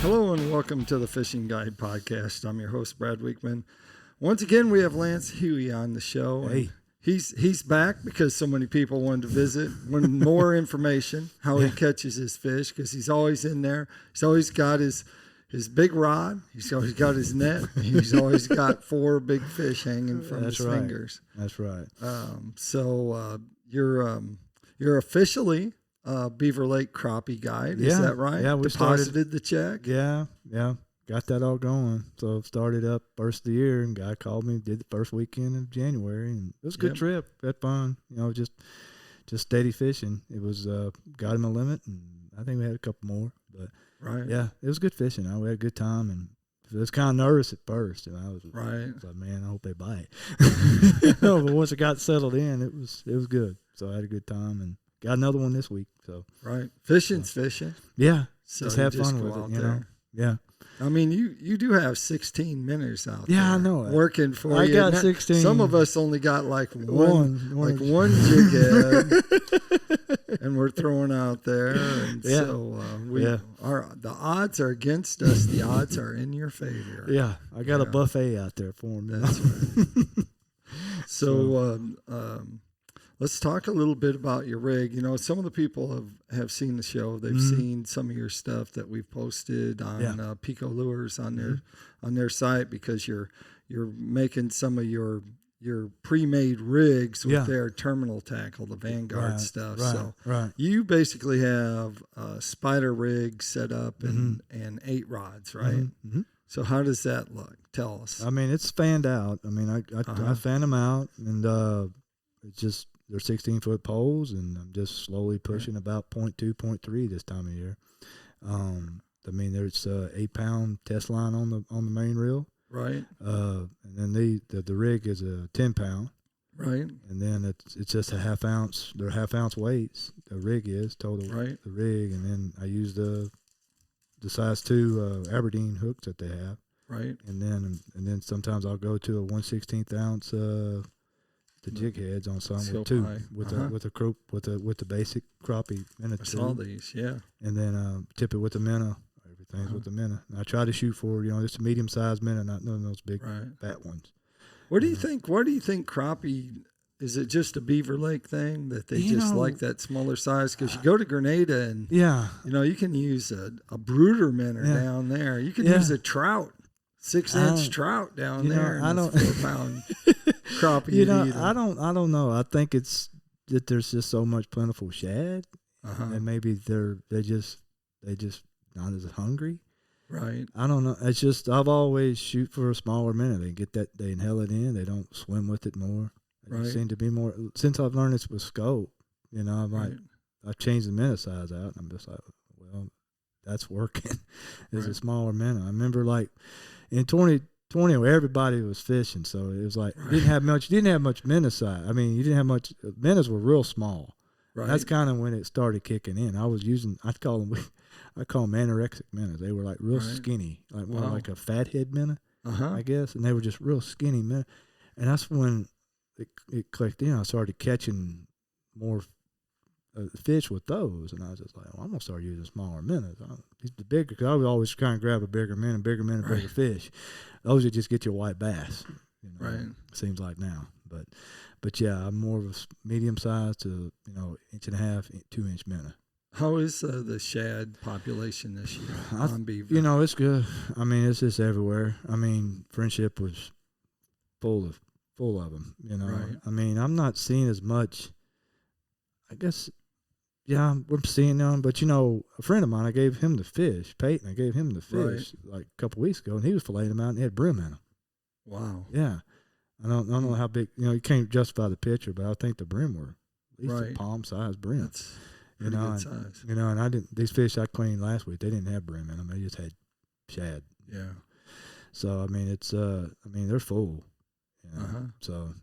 Hello and welcome to the Fishing Guide Podcast. I'm your host, Brad Wiegmann. Once again, we have Lance Hughey on the show. Hey. He's back because so many people wanted to visit, wanted more information, how he catches his fish, because he's always in there. He's always got his big rod. He's always got his net. He's always got 4 big fish hanging from his fingers. That's right. So you're officially Beaver Lake Crappie Guide. Is that right? Yeah, we deposited the check. Yeah. Got that all going. So started up first of the year, and guy called me, did the first weekend of January, and it was a good trip. Had fun. Just steady fishing. It was got him a limit, and I think we had a couple more. But yeah, it was good fishing. We had a good time, and I was kind of nervous at first, and I was like, man, I hope they bite. But once it got settled in, it was good. So I had a good time, and got another one this week. So fishing's fishing. Yeah, so just have fun with it. You know. Yeah. I mean, you do have 16 minnows out there. Yeah, I know it. Working for you. I got 16. Some of us only got like one jig head, and we're throwing out there. And so the odds are against us. The odds are in your favor. Yeah, I got a buffet out there for me. That's right. So let's talk a little bit about your rig. Some of the people have seen the show. They've seen some of your stuff that we've posted on PICO Lures on their site, because you're making some of your pre-made rigs with their terminal tackle, the Vanguard stuff. You basically have a spider rig set up and 8 rods, right? Mm-hmm. So how does that look? Tell us. I mean, it's fanned out. I mean, I fan them out, and it's just. They're 16-foot poles, and I'm just slowly pushing about 0.2, 0.3 this time of year. I mean, there's 8-pound test line on the main reel, right? And then the rig is a 10-pound, right? And then it's just a half ounce. They're half-ounce weights. The rig is total, right? The rig, and then I use the size 2 Aberdeen hooks that they have, right? And then sometimes I'll go to a 1/16 ounce. The jig heads on some with 2 with the basic crappie minnow. I saw these, and then tip it with the minnow. Everything's with the minnow. And I try to shoot for just a medium sized minnow, not none of those big fat ones. What do you think? What do you think crappie? Is it just a Beaver Lake thing that they just like that smaller size? Because you go to Grenada and you can use a brooder minnow down there. You can use a trout. 6-inch trout down there. I don't 4-pound crappie. I don't know. I think it's that there's just so much plentiful shad, and maybe they just not as hungry. Right. I don't know. It's just I've always shoot for a smaller minnow. They get that, they inhale it in. They don't swim with it more. They seem to be more. Since I've learned this with scope, I've changed the minnow size out. And I'm just like, well, that's working. It's a smaller minnow. I remember like. In 2020, where everybody was fishing, so it was like you didn't have much minnow size. I mean, you didn't have much. Minnows were real small. Right. That's kind of when it started kicking in. I call them anorexic minnows. They were like real skinny, like more like a fathead minnow, I guess. And they were just real skinny minnow. And that's when it clicked in. I started catching more fish with those, and I was just like, well, I'm gonna start using smaller minnows. The bigger, because I would always try and grab a bigger minnow, bigger fish. Those would just get your white bass. Seems like now, but yeah, I'm more of a medium size to 1.5, 2-inch minnow. How is the shad population this year on Beaver? It's good. I mean, it's just everywhere. I mean, Friendship was full of them. Right. I mean, I'm not seeing as much. I guess. Yeah, we're seeing them, but a friend of mine, I gave him the fish, Peyton. I gave him the fish like a couple weeks ago, and he was filleting them out, and he had brim in them. Wow. Yeah, I don't know how big. You can't justify the picture, but I think the brim were at least a palm size brim. That's pretty good size. And I didn't. These fish I cleaned last week, they didn't have brim in them. They just had shad. Yeah. So I mean, it's they're full. So,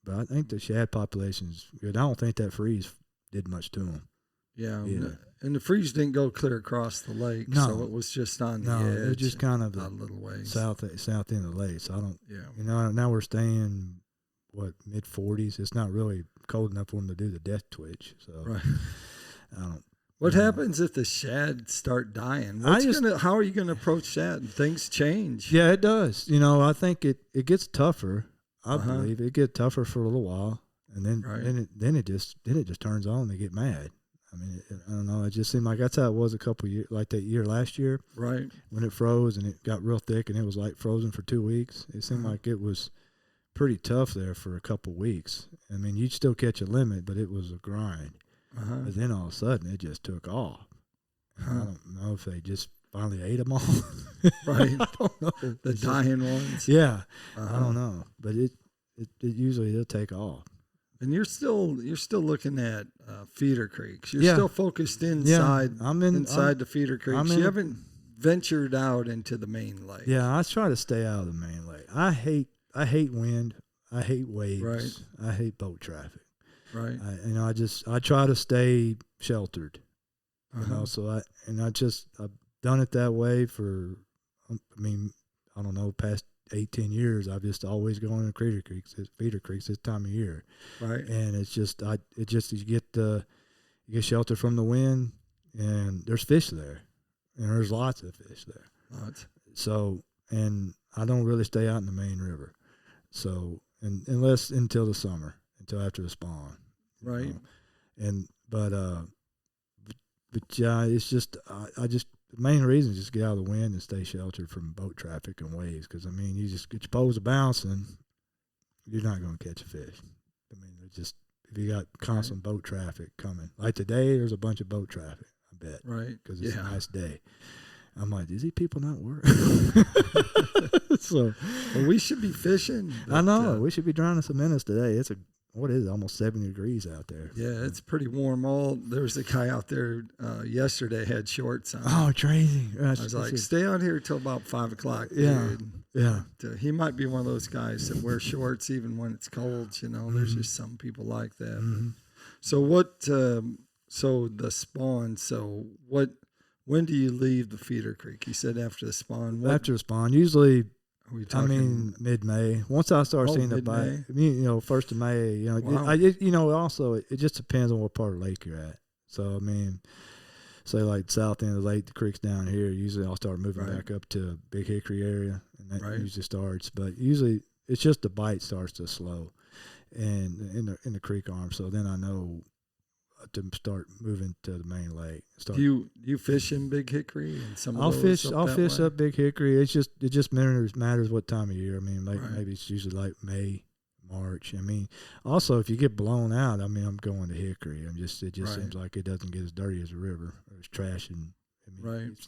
but I think the shad population is good. I don't think that freeze did much to them. Yeah, and the freeze didn't go clear across the lake, so it was just on the edge. It was just kind of a little ways south end of the lake. So I don't. Yeah. Now we're staying mid-40s. It's not really cold enough for them to do the death twitch. So I don't. What happens if the shad start dying? How are you gonna approach that? Things change. Yeah, it does. I think it gets tougher. I believe it gets tougher for a little while, and then it just turns on. They get mad. I mean, I don't know. It just seemed like that's how it was a couple years, like that year last year, right? When it froze and it got real thick and it was like frozen for 2 weeks. It seemed like it was pretty tough there for a couple weeks. I mean, you'd still catch a limit, but it was a grind. But then all of a sudden, it just took off. I don't know if they just finally ate them all. Right. I don't know. The dying ones. Yeah. I don't know. But it usually they'll take off. And you're still looking at feeder creeks. You're still focused inside. Inside the feeder creeks. You haven't ventured out into the main lake. Yeah, I try to stay out of the main lake. I hate wind. I hate waves. Right. I hate boat traffic. Right. I try to stay sheltered. So I've done it that way for, I don't know, past 8-10 years. I've just always gone to feeder creeks this time of year. Right. And it's just you get shelter from the wind, and there's fish there, and there's lots of fish there. Lots. So, and I don't really stay out in the main river. So, and unless until the summer, until after the spawn. Right. But yeah, it's just the main reason is just get out of the wind and stay sheltered from boat traffic and waves. Because you just get your poles bouncing, you're not going to catch a fish. It's just if you got constant boat traffic coming, like today, there's a bunch of boat traffic. I bet. Right. Because it's a nice day. I'm like, these people not working? So, well, we should be fishing. I know. We should be drowning some minutes today. What is it, almost 70 degrees out there. Yeah, it's pretty warm. There was a guy out there yesterday had shorts on. Oh, crazy. I was like, stay out here till about 5 o'clock. Yeah. Dude. Yeah. But, he might be one of those guys that wear shorts even when it's cold. There's just some people like that. Mm-hmm. So so the spawn, when do you leave the feeder creek? You said after the spawn. After the spawn, usually. Are we talking? Mid-May. Once I start seeing the bite, 1st of May. Wow. Also it just depends on what part of the lake you're at. So say like south end of the lake, the creek's down here. Usually I'll start moving back up to Big Hickory area, and that usually starts. But usually it's just the bite starts to slow, and in the creek arm. So then I know to start moving to the main lake. Do you fish in Big Hickory and some of I'll those fish up Big Hickory. It just matters what time of year. Maybe it's usually like May, March. Also if you get blown out, I'm going to Hickory. It just seems like it doesn't get as dirty as a river. It's trash and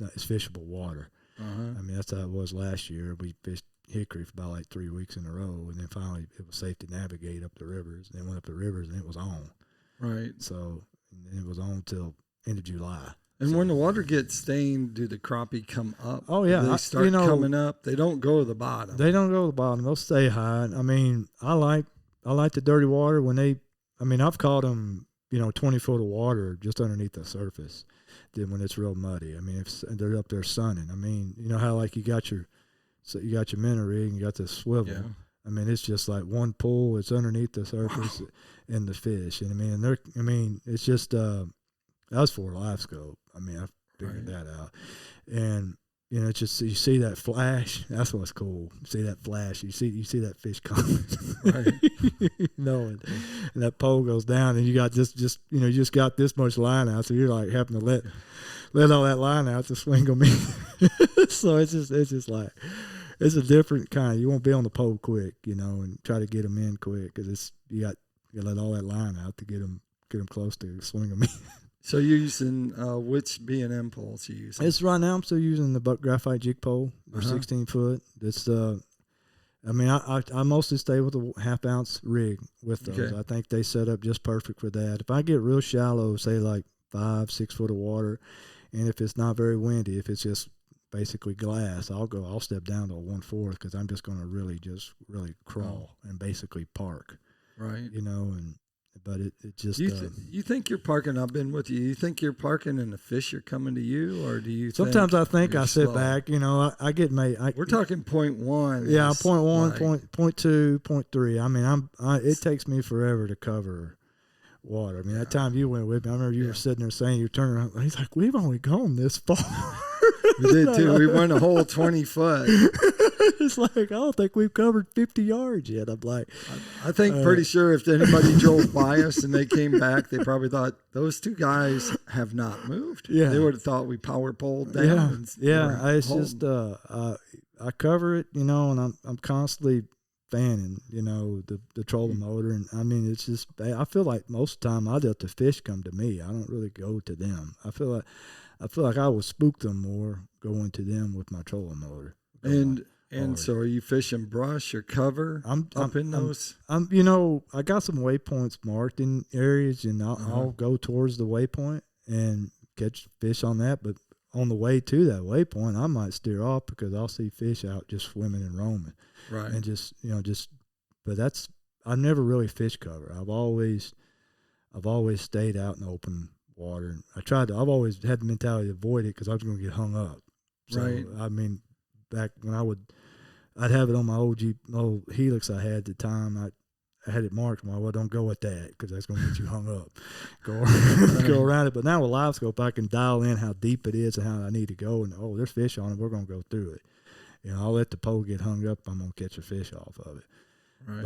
it's fishable water. That's how it was last year. We fished Hickory for about like 3 weeks in a row, and then finally it was safe to navigate up the rivers. And then went up the rivers and it was on. Right. So it was on till end of July. And when the water gets stained, do the crappie come up? Oh yeah, they start coming up. They don't go to the bottom. They don't go to the bottom. They'll stay high. I like the dirty water when I've caught them 20 foot of water just underneath the surface. Then when it's real muddy, if they're up there sunning. How like you got your minnow rig and you got the swivel. Yeah. It's just like one pull. It's underneath the surface and the fish. And it's just that was for a live scope. I figured that out. And it's just you see that flash. That's what's cool. You see that flash. You see that fish coming. Right. And that pole goes down, and you got you just got this much line out, so you're like having to let all that line out to swing them in. So it's just like. It's a different kind. You won't be on the pole quick, and try to get them in quick because you let all that line out to get them close to swing them in. So you're using which B&M poles you using? It's right now I'm still using the buck graphite jig pole. They're 16 foot. It's I mostly stay with a 1/2 ounce rig with those. Okay. I think they set up just perfect for that. If I get real shallow, say like 5-6 foot of water, and if it's not very windy, if it's just basically glass, I'll step down to a 1/4 because I'm just going to really crawl and basically park. Right. But it just. You think you're parking? I've been with you. You think you're parking and the fish are coming to you, or do you? Sometimes I think I sit back. I get We're talking 0.1. Yeah, 0.1, 0.2, 0.3. It takes me forever to cover water. I mean, that time you went with me, I remember you were sitting there saying, you're turning around, he's like, we've only gone this far. We did too. We went a whole 20 foot. It's like, I don't think we've covered 50 yards yet. I'm like, I think pretty sure if anybody drove by us and they came back, they probably thought those two guys have not moved. Yeah. They would have thought we power poled down. It's just, I cover it, and I'm constantly fanning, the trolling motor. And I mean, it's just, I feel like most of the time I let the fish come to me. I don't really go to them. I feel like I would spook them more going to them with my trolling motor. And so are you fishing brush or cover in those? I got some waypoints marked in areas, and I'll go towards the waypoint and catch fish on that. But on the way to that waypoint, I might steer off because I'll see fish out just swimming and roaming. Right. And but I've never really fish cover. I've always stayed out in open water. I've always had the mentality to avoid it because I was going to get hung up. So, right. I mean, back when I'd have it on my old Helix I had at the time. I had it marked. Well, don't go with that because that's going to get you hung up. Go around it. But now with Live Scope, I can dial in how deep it is and how I need to go. And, there's fish on it. We're going to go through it. I'll let the pole get hung up. I'm going to catch a fish off of it. Right.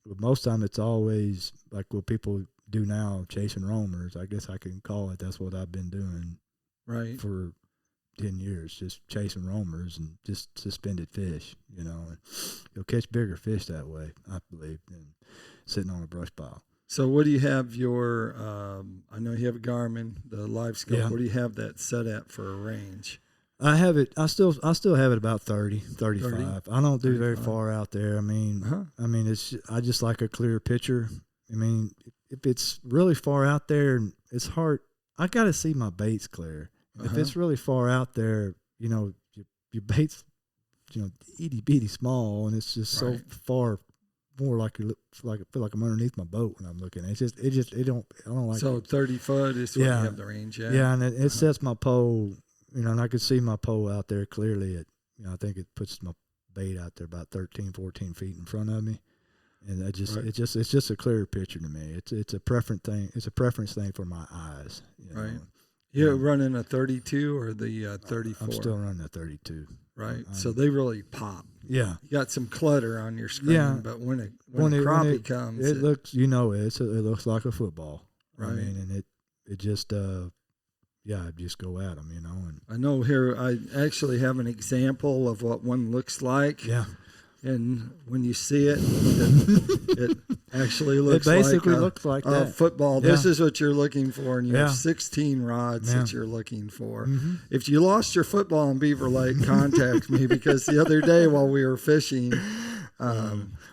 But most time it's always like what people do now, chasing roamers. I guess I can call it. That's what I've been doing for 10 years, just chasing roamers and just suspended fish, and you'll catch bigger fish that way, I believe, than sitting on a brush pile. So what do you have I know you have a Garmin, the Live Scope. Yeah. What do you have that set at for a range? I have it. I still have it about 30, 35. 30? I don't do 35. Very far out there. I mean, I just like a clear picture. I mean, if it's really far out there, it's hard. I got to see my baits clear. If it's really far out there, your bait's, itty bitty small, and it's just so far more like I feel like I'm underneath my boat when I'm looking. I don't like. So 30 foot is what you have the range at. Yeah, and it sets my pole. And I could see my pole out there clearly. I think it puts my bait out there about 13, 14 feet in front of me, and it's just a clearer picture to me. It's a preference thing. It's a preference thing for my eyes. Right. You're running a 32 or the 34? I'm still running a 32. Right. So they really pop. Yeah. You got some clutter on your screen, but when a crappie comes, it looks. It looks like a football. Right. I mean, and it just. I just go at them, And I know here I actually have an example of what one looks like. Yeah. And when you see it, it actually looks looks like a that. football. Yeah. This is what you're looking for, and you have 16 rods that you're looking for. Mm-hmm. If you lost your football in Beaver Lake, contact me, because the other day while we were fishing,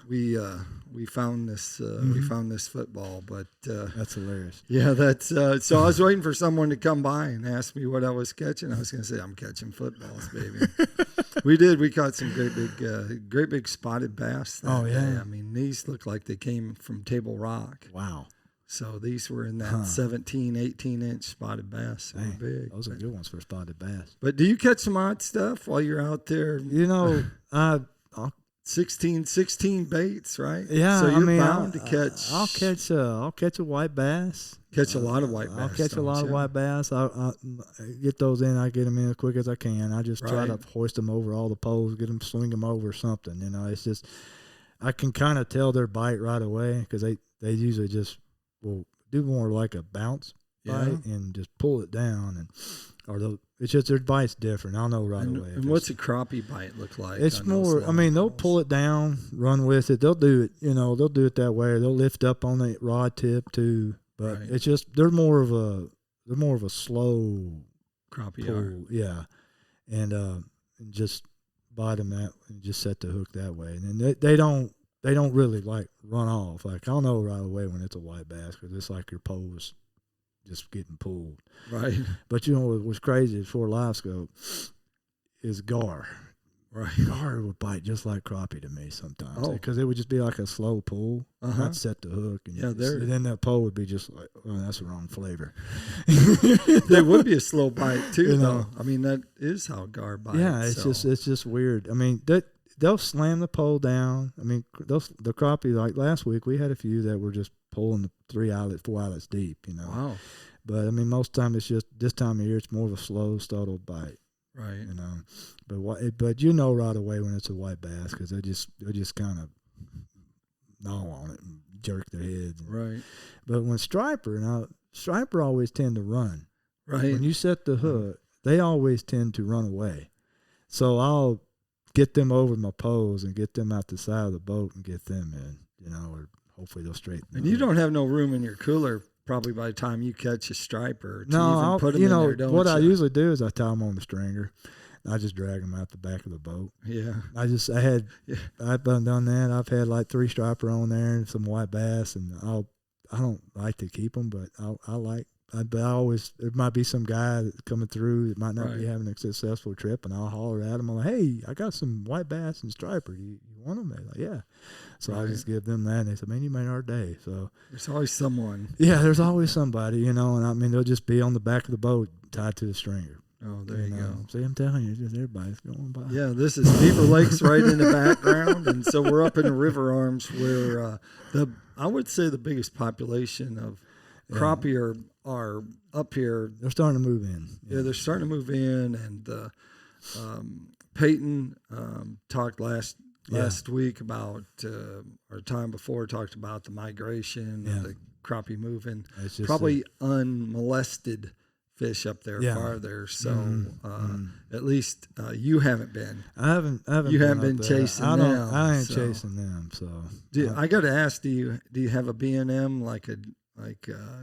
we found this football, but that's hilarious. Yeah, that's so I was waiting for someone to come by and ask me what I was catching. I was going to say, I'm catching footballs, baby. We caught some great big spotted bass that day. I mean, these look like they came from Table Rock. Wow. So these were in that 17, 18-inch spotted bass. They were big. Those are good ones for spotted bass. But do you catch some odd stuff while you're out there? I'll 16 baits, right? Yeah, so you're bound to catch. I'll catch a white bass. Catch a lot of white bass. I'll catch a lot of white bass. I get those in. I get them in as quick as I can. I just try to hoist them over all the poles, swing them over something. It's just I can kind of tell their bite right away because they usually just will do more like a bounce bite and just pull it down it's just their bite's different. I'll know right away. And what's a crappie bite look like? It's more. They'll pull it down, run with it. They'll do it. They'll do it that way. They'll lift up on the rod tip too. But it's just they're more of a slow crappie pull. Yeah, and just bite them that and just set the hook that way. And then they don't really like run off. Like I'll know right away when it's a white bass because it's like your pole's just getting pulled. Right. But what's crazy before Live Scope is gar. Right. Gar would bite just like crappie to me sometimes because it would just be like a slow pull. Not set the hook. And then that pole would be just like, that's the wrong flavor. There would be a slow bite too, though. I mean, that is how gar bites. Yeah, it's just weird. I mean, they'll slam the pole down. I mean, the crappie, like last week, we had a few that were just pulling the 4 eyelets deep, you know. Wow. But I mean, most of the time it's just this time of year. It's more of a slow, subtle bite, right? You know. But you know right away when it's a white bass because they just kind of gnaw on it and jerk their heads. Right. But when striper always tend to run. Right. When you set the hook, they always tend to run away. So I'll get them over my poles and get them out the side of the boat and get them in, you know, or hopefully they'll straighten. And you don't have no room in your cooler probably by the time you catch a striper to no, even put them you in know, there, don't what you? I usually do is I tie them on the stringer. I just drag them out the back of the boat. Yeah. I've done that. I've had like 3 striper on there and some white bass, and I don't like to keep them, but there might be some guy that's coming through that might not be having a successful trip, and I'll holler at him. I'm like, hey, I got some white bass and striper. You want them? They're like, yeah. So I just give them that, and they said, man, you made our day. So there's always someone. Yeah, there's always somebody, you know, and I mean, they'll just be on the back of the boat tied to the stringer. Oh, there you go. See, I'm telling you, just everybody's going by. Yeah, this is Beaver Lake's right in the background, and so we're up in the river arms where I would say the biggest population of crappie are up here. They're starting to move in. Yeah, they're starting to move in, and Peyton talked last week about, or time before, talked about the migration of the crappie moving. Probably unmolested fish up there farther. So at least you haven't been. I haven't. You haven't been chasing them. I ain't chasing them. So I got to ask: Do you have a B&M like a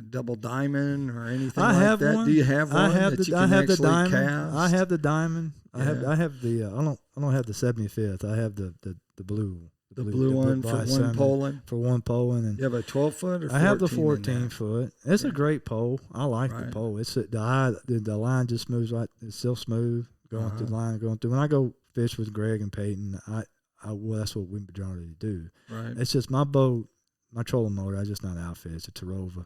double diamond or anything like that? One. Do you have one? I have that the you can diamond. Cast? I have the diamond. I have the. I don't have the 75th. I have the blue. The blue one for one poling? For one poling. And you have a 12-foot or 14? I have the 14-foot. It's a great pole. I like the pole. It's the line just moves right. It's still smooth going through the line, going through. When I go fish with Greg and Peyton, that's what we majority do. Right. It's just my boat, my trolling motor. I just not outfit. It's a Tarova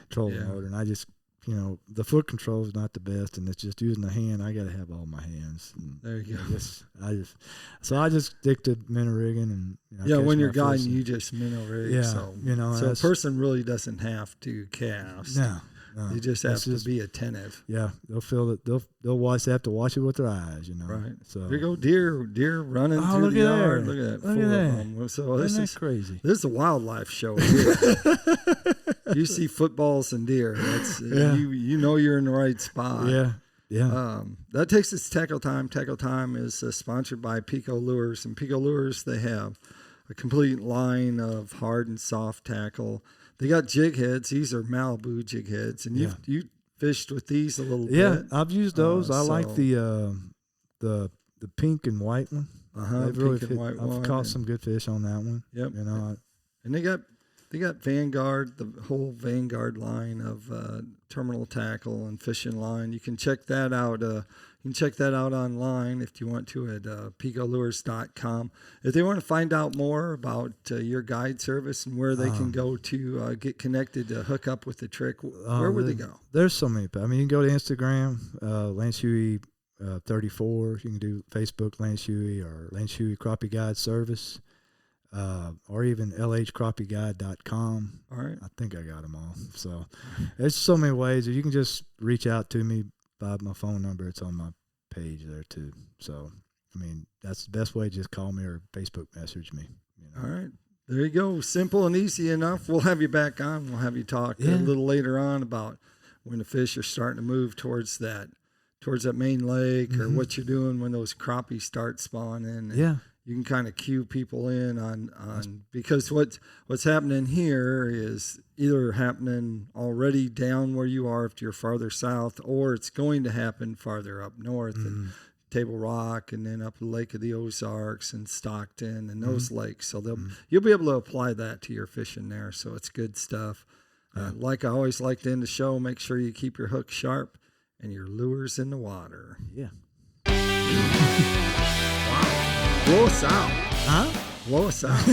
trolling motor, and I just, you know, the foot control is not the best, and it's just using the hand. I got to have all my hands. And there you go. I just stick to minnow rigging, and when you're guiding, you just minnow rig. Yeah, so a person really doesn't have to cast. No. You just have to be attentive. Yeah, they'll feel that they'll have to watch it with their eyes, you know. Right. So there you go, deer running through the yard. Look at that. Look at that. So this is crazy. This is a wildlife show here. You see footballs and deer. That's you know you're in the right spot. Yeah. Yeah. That takes us to Tackle Time. Tackle Time is sponsored by PICO Lures, and PICO Lures, they have a complete line of hard and soft tackle. They got jig heads. These are Malibu jig heads, and you fished with these a little bit. Yeah, I've used those. I like the pink and white one. I've caught some good fish on that one. Yep. You know, and they got Vanguard, the whole Vanguard line of terminal tackle and fishing line. You can check that out. You can check that out online if you want to at PicoLures.com. If they want to find out more about your guide service and where they can go to get connected to hook up with the trick, where would they go? There's so many. I mean, you can go to Instagram, Lance Hughey 34. You can do Facebook Lance Hughey or Lance Hughey Crappie Guide Service. Or even lhcrappieguide.com. All right. I think I got them all. So there's so many ways. You can just reach out to me by my phone number. It's on my page there too. So, I mean, that's the best way. Just call me or Facebook message me. You know. All right. There you go. Simple and easy enough. We'll have you back on. We'll have you talk a little later on about when the fish are starting to move towards that main lake or what you're doing when those crappies start spawning. Yeah. You can kind of cue people in on because what's happening here is either happening already down where you are if you're farther south, or it's going to happen farther up north in Table Rock and then up the Lake of the Ozarks and Stockton and those lakes. So you'll be able to apply that to your fishing there. So it's good stuff. Like I always like to end the show, make sure you keep your hook sharp and your lures in the water. Yeah. Blow us out. Huh? Blow us out.